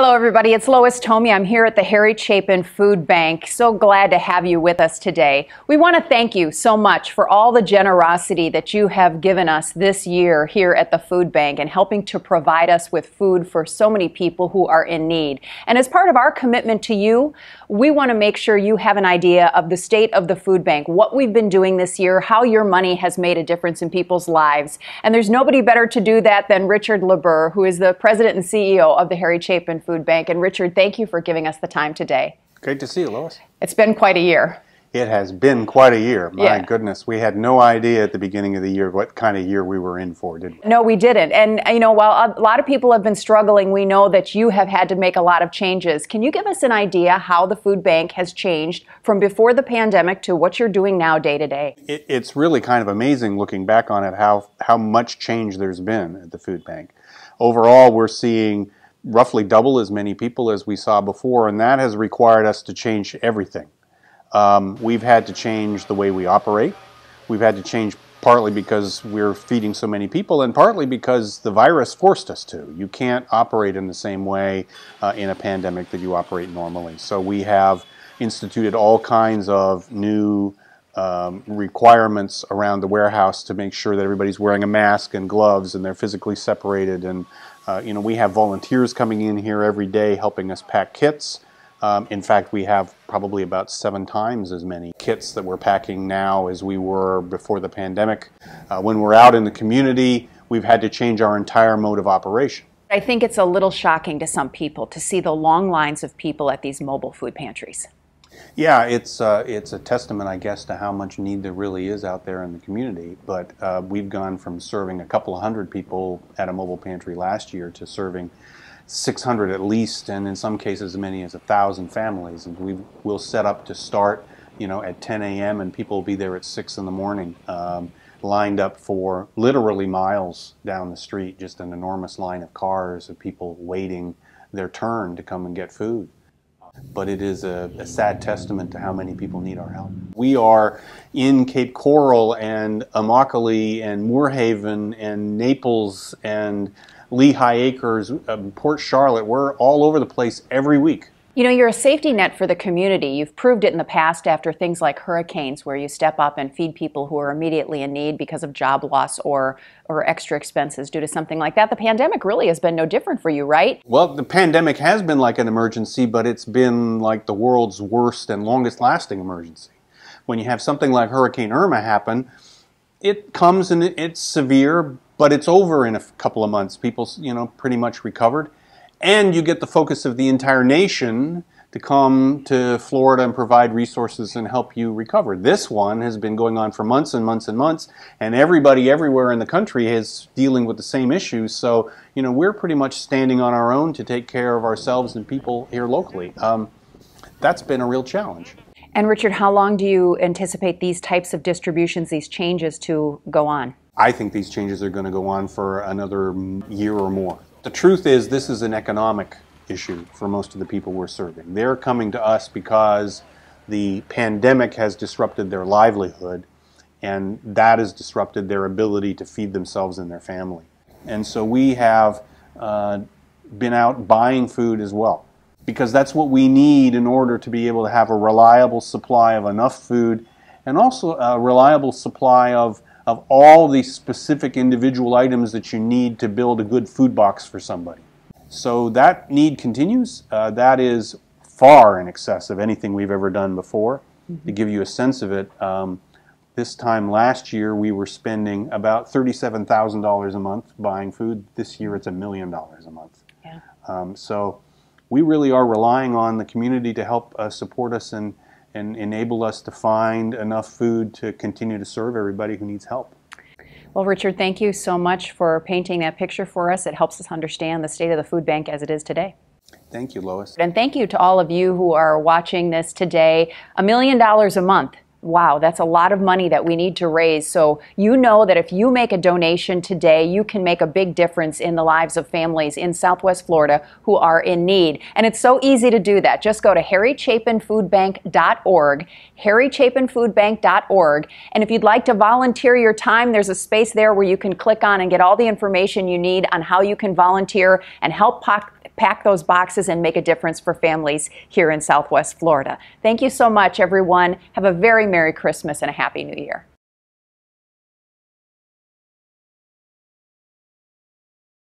Hello, everybody. It's Lois Tomey. I'm here at the Harry Chapin Food Bank. So glad to have you with us today. We want to thank you so much for all the generosity that you have given us this year here at the food bank and helping to provide us with food for so many people who are in need. And as part of our commitment to you, we want to make sure you have an idea of the state of the food bank, what we've been doing this year, how your money has made a difference in people's lives. And there's nobody better to do that than Richard LeBur, who is the president and CEO of the Harry Chapin Food Bank. And Richard, thank you for giving us the time today. Great to see you, Lois. It's been quite a year. It has been quite a year. My goodness, we had no idea at the beginning of the year what kind of year we were in for, did we? No, we didn't. And, you know, while a lot of people have been struggling, we know that you have had to make a lot of changes. Can you give us an idea how the food bank has changed from before the pandemic to what you're doing now day to day? It's really kind of amazing looking back on it, how much change there's been at the food bank. Overall, we're seeing roughly double as many people as we saw before, and that has required us to change everything. We've had to change the way we operate. We've had to change partly because we're feeding so many people and partly because the virus forced us to. You can't operate in the same way in a pandemic that you operate normally. So we have instituted all kinds of new requirements around the warehouse to make sure that everybody's wearing a mask and gloves and they're physically separated. And you know, we have volunteers coming in here every day helping us pack kits. In fact, we have probably about 7 times as many kits that we're packing now as we were before the pandemic. When we're out in the community, we've had to change our entire mode of operation. I think it's a little shocking to some people to see the long lines of people at these mobile food pantries. Yeah, it's a testament, I guess, to how much need there really is out there in the community. But we've gone from serving a couple of hundred people at a mobile pantry last year to serving 600 at least, and in some cases as many as 1,000 families. And we'll set up to start, you know, at 10 a.m. and people will be there at 6 in the morning, lined up for literally miles down the street, just an enormous line of cars of people waiting their turn to come and get food. But it is a sad testament to how many people need our help. We are in Cape Coral and Immokalee and Moorhaven and Naples and Lehigh Acres, Port Charlotte. We're all over the place every week. You know, you're a safety net for the community. You've proved it in the past after things like hurricanes where you step up and feed people who are immediately in need because of job loss or extra expenses due to something like that. The pandemic really has been no different for you, right? Well, the pandemic has been like an emergency, but it's been like the world's worst and longest lasting emergency. When you have something like Hurricane Irma happen, it comes and it's severe, but it's over in a couple of months. People, you know, pretty much recovered. And you get the focus of the entire nation to come to Florida and provide resources and help you recover. This one has been going on for months and months and months, and everybody everywhere in the country is dealing with the same issues. So, you know, we're pretty much standing on our own to take care of ourselves and people here locally. That's been a real challenge. And Richard, how long do you anticipate these types of distributions, these changes to go on? I think these changes are going to go on for another year or more. The truth is, this is an economic issue for most of the people we're serving. They're coming to us because the pandemic has disrupted their livelihood, and that has disrupted their ability to feed themselves and their family. And so we have been out buying food as well, because that's what we need in order to be able to have a reliable supply of enough food and also a reliable supply of all the specific individual items that you need to build a good food box for somebody. So that need continues. That is far in excess of anything we've ever done before. To give you a sense of it, this time last year we were spending about $37,000 a month buying food. This year it's $1 million a month. Yeah. So we really are relying on the community to help support us and enable us to find enough food to continue to serve everybody who needs help. Well, Richard, thank you so much for painting that picture for us. It helps us understand the state of the food bank as it is today. Thank you, Lois. And thank you to all of you who are watching this today. $1 million a month. Wow, that's a lot of money that we need to raise. So you know that if you make a donation today, you can make a big difference in the lives of families in Southwest Florida who are in need. And it's so easy to do that. Just go to harrychapinfoodbank.org, harrychapinfoodbank.org. And if you'd like to volunteer your time, there's a space there where you can click on and get all the information you need on how you can volunteer and help pack those boxes and make a difference for families here in Southwest Florida. Thank you so much, everyone. Have a very Merry Christmas and a Happy New Year.